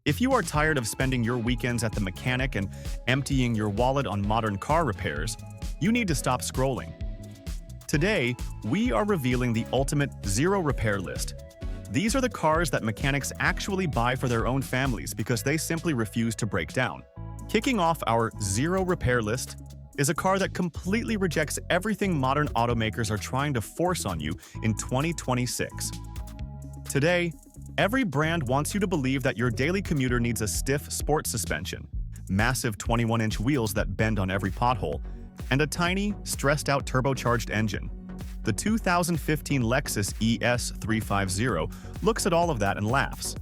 If you are tired of spending your weekends at the mechanic and emptying your wallet on modern car repairs, you need to stop scrolling. Today, we are revealing the ultimate zero repair list. These are the cars that mechanics actually buy for their own families because they simply refuse to break down. Kicking off our zero repair list is a car that completely rejects everything modern automakers are trying to force on you in 2026. Today, every brand wants you to believe that your daily commuter needs a stiff sports suspension, massive 21-inch wheels that bend on every pothole, and a tiny, stressed-out turbocharged engine. The 2015 Lexus ES350 looks at all of that and laughs.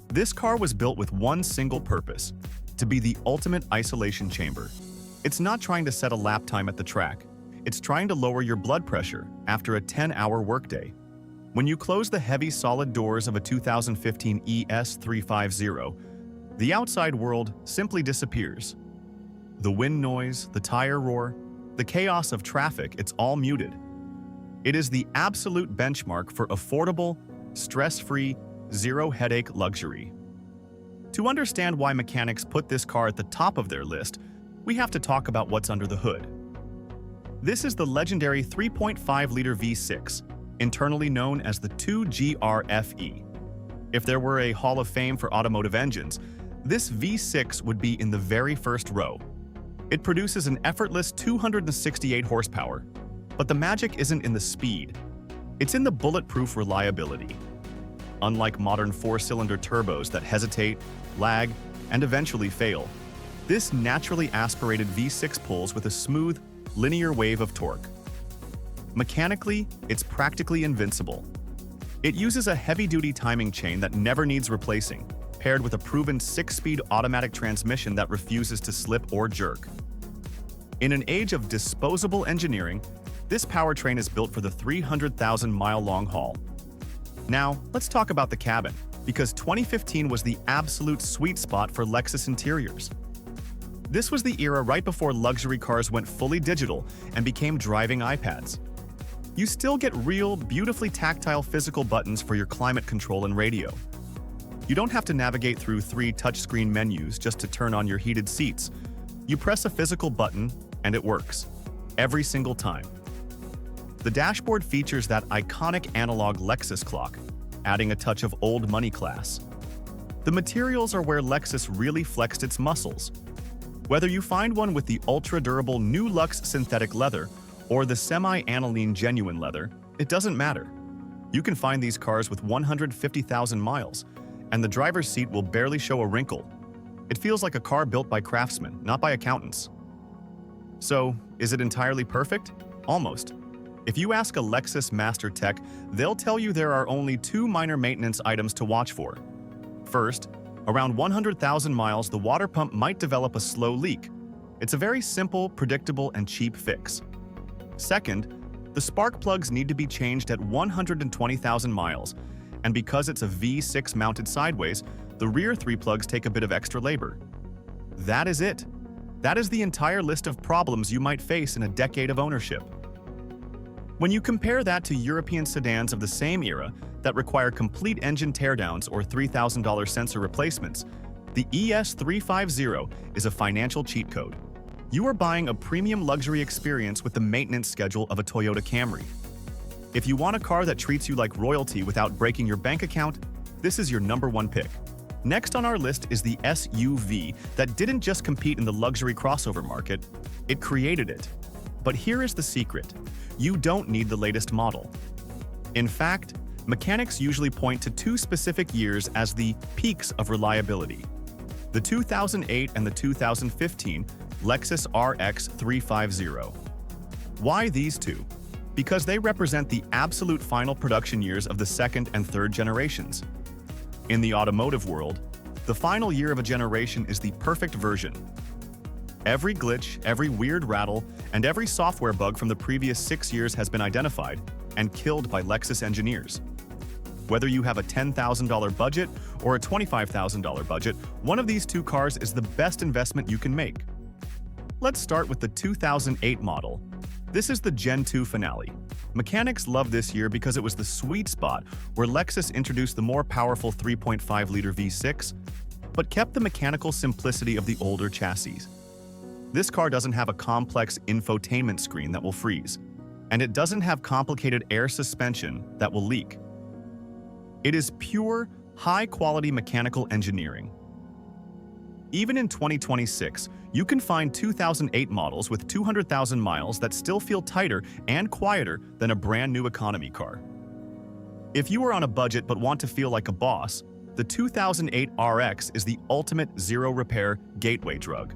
This car was built with one single purpose: to be the ultimate isolation chamber. It's not trying to set a lap time at the track. It's trying to lower your blood pressure after a 10-hour workday. When you close the heavy solid doors of a 2015 ES350, the outside world simply disappears. The wind noise, the tire roar, the chaos of traffic, it's all muted. It is the absolute benchmark for affordable, stress-free, zero-headache luxury. To understand why mechanics put this car at the top of their list, we have to talk about what's under the hood. This is the legendary 3.5-liter V6, internally known as the 2GRFE. If there were a Hall of Fame for automotive engines, this V6 would be in the very first row. It produces an effortless 268 horsepower, but the magic isn't in the speed. It's in the bulletproof reliability. Unlike modern four-cylinder turbos that hesitate, lag, and eventually fail, this naturally aspirated V6 pulls with a smooth, linear wave of torque. Mechanically, it's practically invincible. It uses a heavy-duty timing chain that never needs replacing, paired with a proven 6-speed automatic transmission that refuses to slip or jerk. In an age of disposable engineering, this powertrain is built for the 300,000-mile long haul. Now, let's talk about the cabin, because 2015 was the absolute sweet spot for Lexus interiors. This was the era right before luxury cars went fully digital and became driving iPads. You still get real, beautifully tactile physical buttons for your climate control and radio. You don't have to navigate through 3 touchscreen menus just to turn on your heated seats. You press a physical button, and it works. Every single time. The dashboard features that iconic analog Lexus clock, adding a touch of old money class. The materials are where Lexus really flexed its muscles. Whether you find one with the ultra-durable New Lux synthetic leather or the semi-aniline genuine leather, it doesn't matter. You can find these cars with 150,000 miles, and the driver's seat will barely show a wrinkle. It feels like a car built by craftsmen, not by accountants. So, is it entirely perfect? Almost. If you ask a Lexus master tech, they'll tell you there are only 2 minor maintenance items to watch for. First, around 100,000 miles, the water pump might develop a slow leak. It's a very simple, predictable, and cheap fix. Second, the spark plugs need to be changed at 120,000 miles, and because it's a V6 mounted sideways, the rear 3 plugs take a bit of extra labor. That is it. That is the entire list of problems you might face in a decade of ownership. When you compare that to European sedans of the same era that require complete engine teardowns or $3,000 sensor replacements, the ES350 is a financial cheat code. You are buying a premium luxury experience with the maintenance schedule of a Toyota Camry. If you want a car that treats you like royalty without breaking your bank account, this is your #1 pick. Next on our list is the SUV that didn't just compete in the luxury crossover market, it created it. But here is the secret: you don't need the latest model. In fact, mechanics usually point to 2 specific years as the peaks of reliability: the 2008 and the 2015 Lexus RX 350. Why these two? Because they represent the absolute final production years of the second and third generations. In the automotive world, the final year of a generation is the perfect version. Every glitch, every weird rattle, and every software bug from the previous 6 years has been identified and killed by Lexus engineers. Whether you have a $10,000 budget or a $25,000 budget, one of these 2 cars is the best investment you can make. Let's start with the 2008 model. This is the Gen 2 finale. Mechanics love this year because it was the sweet spot where Lexus introduced the more powerful 3.5-liter V6, but kept the mechanical simplicity of the older chassis. This car doesn't have a complex infotainment screen that will freeze, and it doesn't have complicated air suspension that will leak. It is pure, high-quality mechanical engineering. Even in 2026, you can find 2008 models with 200,000 miles that still feel tighter and quieter than a brand-new economy car. If you are on a budget but want to feel like a boss, the 2008 RX is the ultimate zero-repair gateway drug.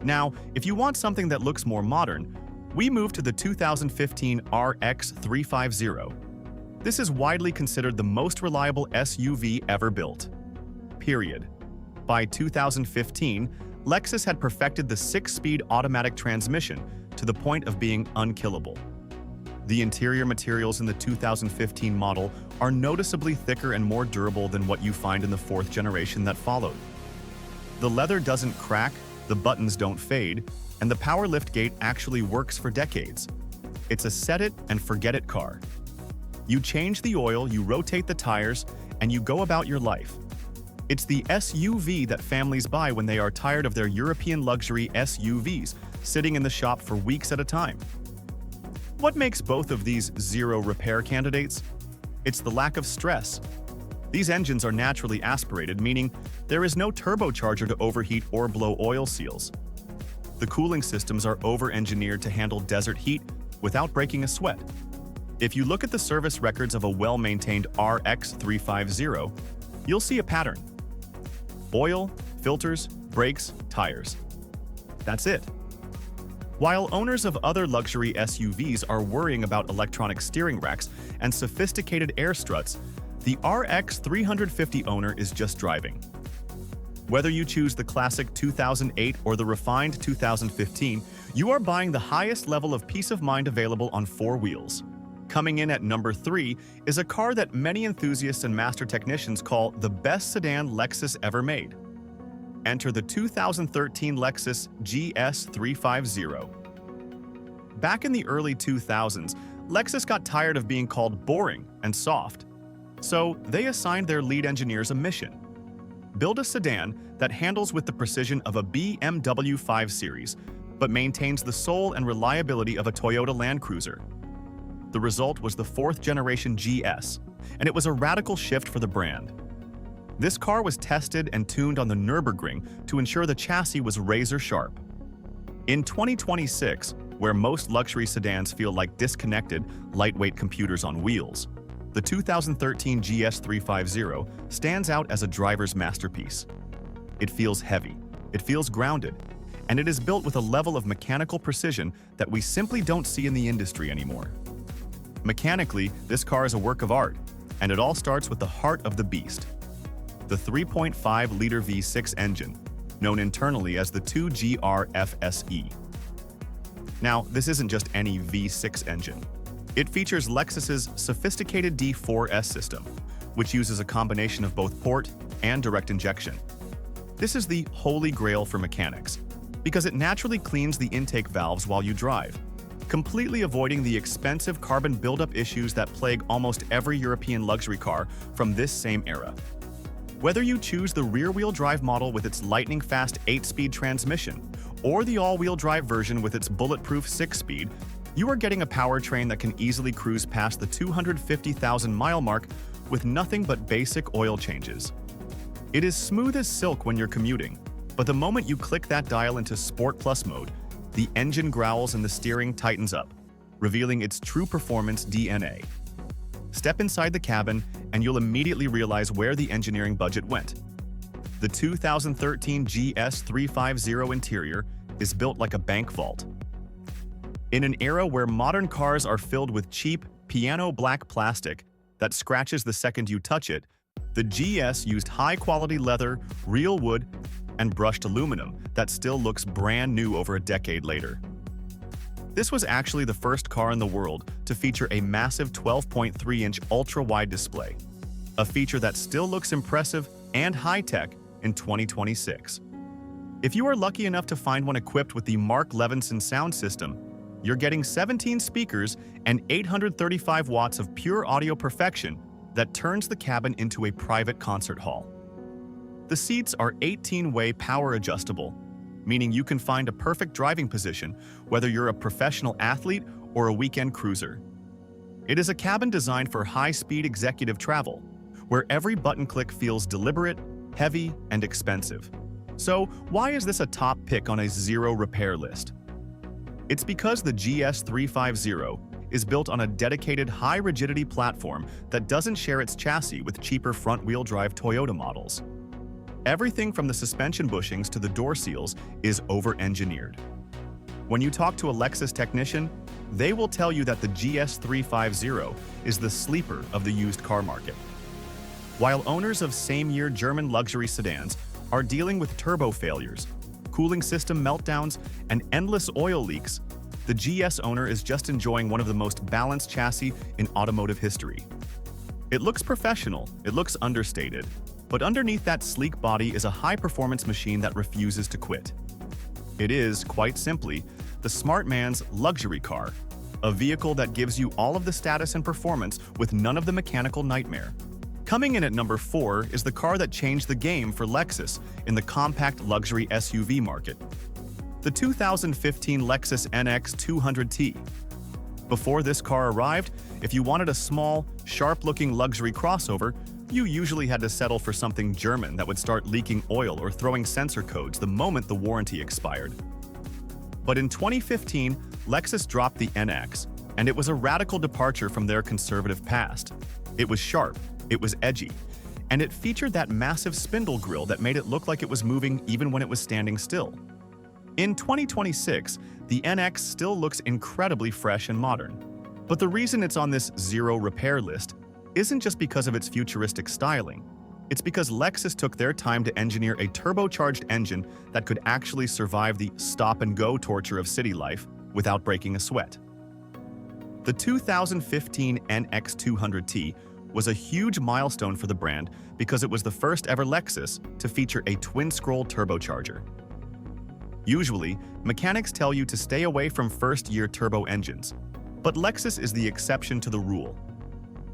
Now, if you want something that looks more modern, we move to the 2015 RX 350. This is widely considered the most reliable SUV ever built. Period. By 2015, Lexus had perfected the 6-speed automatic transmission to the point of being unkillable. The interior materials in the 2015 model are noticeably thicker and more durable than what you find in the 4th generation that followed. The leather doesn't crack, the buttons don't fade, and the power liftgate actually works for decades. It's a set-it-and-forget-it car. You change the oil, you rotate the tires, and you go about your life. It's the SUV that families buy when they are tired of their European luxury SUVs sitting in the shop for weeks at a time. What makes both of these zero repair candidates? It's the lack of stress. These engines are naturally aspirated, meaning there is no turbocharger to overheat or blow oil seals. The cooling systems are over-engineered to handle desert heat without breaking a sweat. If you look at the service records of a well-maintained RX 350, you'll see a pattern. Oil, filters, brakes, tires. That's it. While owners of other luxury SUVs are worrying about electronic steering racks and sophisticated air struts, the RX 350 owner is just driving. Whether you choose the classic 2008 or the refined 2015, you are buying the highest level of peace of mind available on 4 wheels. Coming in at number 3 is a car that many enthusiasts and master technicians call the best sedan Lexus ever made. Enter the 2013 Lexus GS 350. Back in the early 2000s, Lexus got tired of being called boring and soft. So they assigned their lead engineers a mission: build a sedan that handles with the precision of a BMW 5 Series, but maintains the soul and reliability of a Toyota Land Cruiser. The result was the 4th generation GS, and it was a radical shift for the brand. This car was tested and tuned on the Nürburgring to ensure the chassis was razor sharp. In 2026, where most luxury sedans feel like disconnected, lightweight computers on wheels, the 2013 GS 350 stands out as a driver's masterpiece. It feels heavy, it feels grounded, and it is built with a level of mechanical precision that we simply don't see in the industry anymore. Mechanically, this car is a work of art, and it all starts with the heart of the beast: the 3.5-liter V6 engine, known internally as the 2GR FSE. Now, this isn't just any V6 engine. It features Lexus's sophisticated D4S system, which uses a combination of both port and direct injection. This is the holy grail for mechanics, because it naturally cleans the intake valves while you drive, completely avoiding the expensive carbon buildup issues that plague almost every European luxury car from this same era. Whether you choose the rear-wheel drive model with its lightning-fast 8-speed transmission, or the all-wheel drive version with its bulletproof 6-speed, you are getting a powertrain that can easily cruise past the 250,000-mile mark with nothing but basic oil changes. It is smooth as silk when you're commuting, but the moment you click that dial into Sport Plus mode, the engine growls and the steering tightens up, revealing its true performance DNA. Step inside the cabin, and you'll immediately realize where the engineering budget went. The 2013 GS 350 interior is built like a bank vault. In an era where modern cars are filled with cheap, piano black plastic that scratches the second you touch it, the GS used high-quality leather, real wood, and brushed aluminum that still looks brand new over a decade later. This was actually the first car in the world to feature a massive 12.3-inch ultra-wide display, a feature that still looks impressive and high-tech in 2026. If you are lucky enough to find one equipped with the Mark Levinson sound system, you're getting 17 speakers and 835 watts of pure audio perfection that turns the cabin into a private concert hall. The seats are 18-way power adjustable, meaning you can find a perfect driving position whether you're a professional athlete or a weekend cruiser. It is a cabin designed for high-speed executive travel, where every button click feels deliberate, heavy, and expensive. So, why is this a top pick on a zero repair list? It's because the GS350 is built on a dedicated high-rigidity platform that doesn't share its chassis with cheaper front-wheel drive Toyota models. Everything from the suspension bushings to the door seals is over-engineered. When you talk to a Lexus technician, they will tell you that the GS350 is the sleeper of the used car market. While owners of same-year German luxury sedans are dealing with turbo failures, cooling system meltdowns, and endless oil leaks, the GS owner is just enjoying one of the most balanced chassis in automotive history. It looks professional, it looks understated, but underneath that sleek body is a high-performance machine that refuses to quit. It is, quite simply, the smart man's luxury car, a vehicle that gives you all of the status and performance with none of the mechanical nightmare. Coming in at number 4 is the car that changed the game for Lexus in the compact luxury SUV market, the 2015 Lexus NX 200T. Before this car arrived, if you wanted a small, sharp-looking luxury crossover, you usually had to settle for something German that would start leaking oil or throwing sensor codes the moment the warranty expired. But in 2015, Lexus dropped the NX, and it was a radical departure from their conservative past. It was sharp, it was edgy, and it featured that massive spindle grille that made it look like it was moving even when it was standing still. In 2026, the NX still looks incredibly fresh and modern. But the reason it's on this zero repair list isn't just because of its futuristic styling. It's because Lexus took their time to engineer a turbocharged engine that could actually survive the stop-and-go torture of city life without breaking a sweat. The 2015 NX 200T was a huge milestone for the brand because it was the first ever Lexus to feature a twin-scroll turbocharger. Usually, mechanics tell you to stay away from first-year turbo engines, but Lexus is the exception to the rule.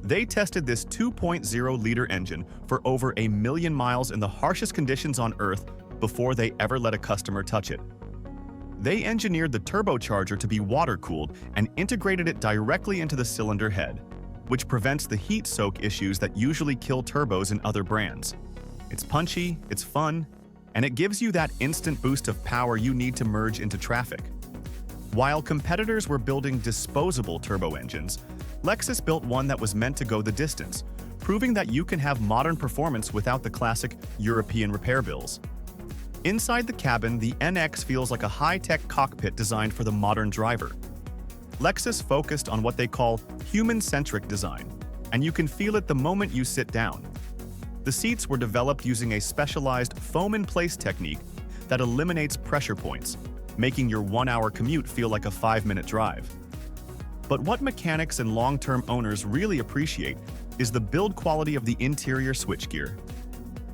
They tested this 2.0-liter engine for over 1 million miles in the harshest conditions on Earth before they ever let a customer touch it. They engineered the turbocharger to be water-cooled and integrated it directly into the cylinder head, which prevents the heat soak issues that usually kill turbos in other brands. It's punchy, it's fun, and it gives you that instant boost of power you need to merge into traffic. While competitors were building disposable turbo engines, Lexus built one that was meant to go the distance, proving that you can have modern performance without the classic European repair bills. Inside the cabin, the NX feels like a high-tech cockpit designed for the modern driver. Lexus focused on what they call human-centric design, and you can feel it the moment you sit down. The seats were developed using a specialized foam-in-place technique that eliminates pressure points, making your 1-hour commute feel like a 5-minute drive. But what mechanics and long-term owners really appreciate is the build quality of the interior switchgear.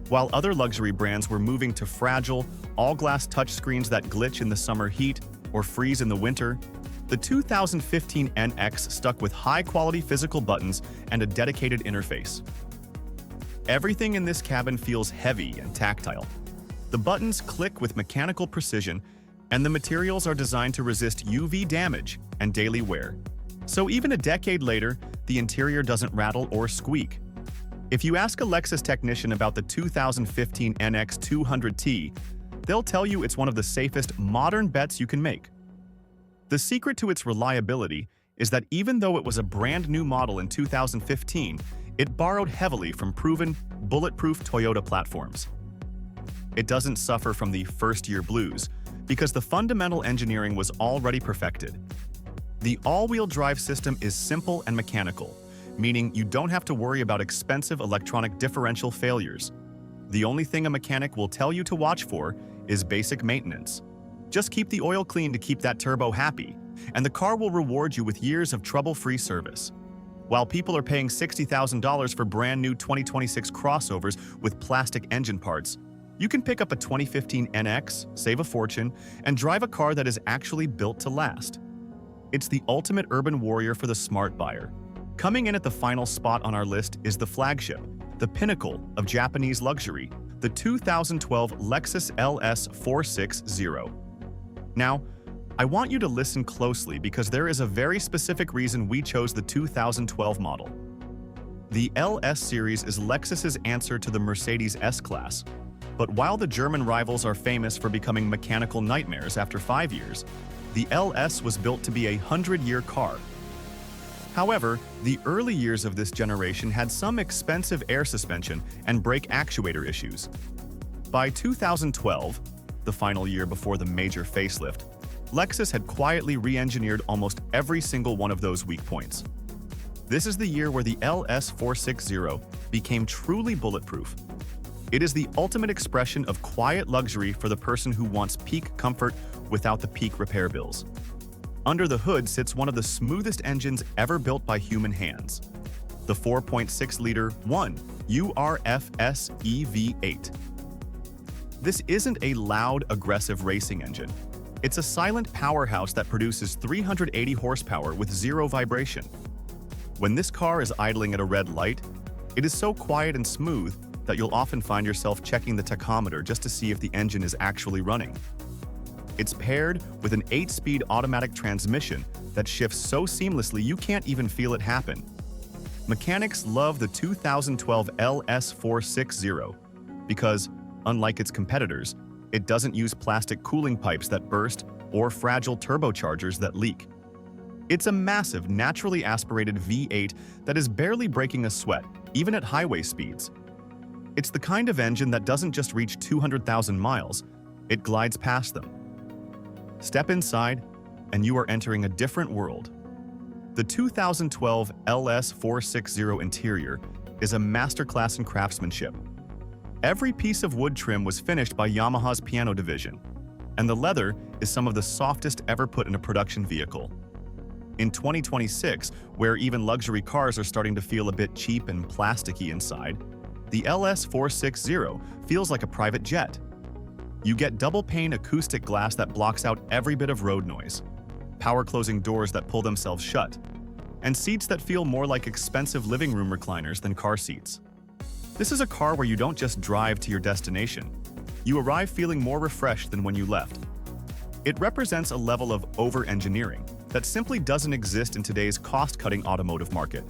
While other luxury brands were moving to fragile, all-glass touchscreens that glitch in the summer heat or freeze in the winter, the 2015 NX stuck with high-quality physical buttons and a dedicated interface. Everything in this cabin feels heavy and tactile. The buttons click with mechanical precision, and the materials are designed to resist UV damage and daily wear. So even a decade later, the interior doesn't rattle or squeak. If you ask a Lexus technician about the 2015 NX 200T, they'll tell you it's one of the safest modern bets you can make. The secret to its reliability is that even though it was a brand new model in 2015, it borrowed heavily from proven, bulletproof Toyota platforms. It doesn't suffer from the first-year blues because the fundamental engineering was already perfected. The all-wheel drive system is simple and mechanical, meaning you don't have to worry about expensive electronic differential failures. The only thing a mechanic will tell you to watch for is basic maintenance. Just keep the oil clean to keep that turbo happy, and the car will reward you with years of trouble-free service. While people are paying $60,000 for brand new 2026 crossovers with plastic engine parts, you can pick up a 2015 NX, save a fortune, and drive a car that is actually built to last. It's the ultimate urban warrior for the smart buyer. Coming in at the final spot on our list is the flagship, the pinnacle of Japanese luxury, the 2012 Lexus LS460. Now, I want you to listen closely because there is a very specific reason we chose the 2012 model. The LS series is Lexus's answer to the Mercedes S-Class, but while the German rivals are famous for becoming mechanical nightmares after 5 years, the LS was built to be a 100-year car. However, the early years of this generation had some expensive air suspension and brake actuator issues. By 2012, the final year before the major facelift, Lexus had quietly re-engineered almost every single one of those weak points. This is the year where the LS460 became truly bulletproof. It is the ultimate expression of quiet luxury for the person who wants peak comfort without the peak repair bills. Under the hood sits one of the smoothest engines ever built by human hands, the 4.6-liter 1.URFS EV8. This isn't a loud, aggressive racing engine. It's a silent powerhouse that produces 380 horsepower with zero vibration. When this car is idling at a red light, it is so quiet and smooth that you'll often find yourself checking the tachometer just to see if the engine is actually running. It's paired with an 8-speed automatic transmission that shifts so seamlessly you can't even feel it happen. Mechanics love the 2012 LS460 because, unlike its competitors, it doesn't use plastic cooling pipes that burst or fragile turbochargers that leak. It's a massive, naturally aspirated V8 that is barely breaking a sweat, even at highway speeds. It's the kind of engine that doesn't just reach 200,000 miles, it glides past them. Step inside, and you are entering a different world. The 2012 LS460 interior is a masterclass in craftsmanship. Every piece of wood trim was finished by Yamaha's piano division, and the leather is some of the softest ever put in a production vehicle. In 2026, where even luxury cars are starting to feel a bit cheap and plasticky inside, the LS460 feels like a private jet. You get double-pane acoustic glass that blocks out every bit of road noise, power-closing doors that pull themselves shut, and seats that feel more like expensive living room recliners than car seats. This is a car where you don't just drive to your destination. You arrive feeling more refreshed than when you left. It represents a level of over-engineering that simply doesn't exist in today's cost-cutting automotive market.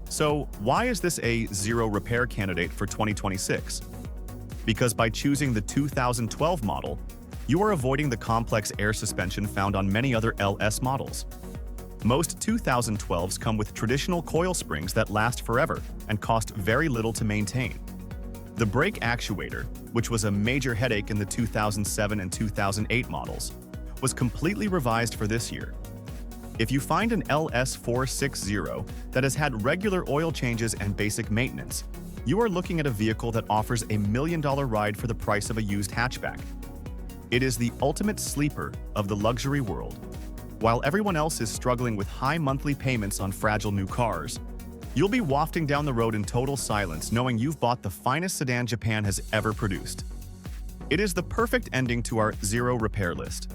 So, why is this a zero repair candidate for 2026? Because by choosing the 2012 model, you are avoiding the complex air suspension found on many other LS models. Most 2012s come with traditional coil springs that last forever and cost very little to maintain. The brake actuator, which was a major headache in the 2007 and 2008 models, was completely revised for this year. If you find an LS460 that has had regular oil changes and basic maintenance, you are looking at a vehicle that offers a $1 million ride for the price of a used hatchback. It is the ultimate sleeper of the luxury world. While everyone else is struggling with high monthly payments on fragile new cars, you'll be wafting down the road in total silence knowing you've bought the finest sedan Japan has ever produced. It is the perfect ending to our zero repair list.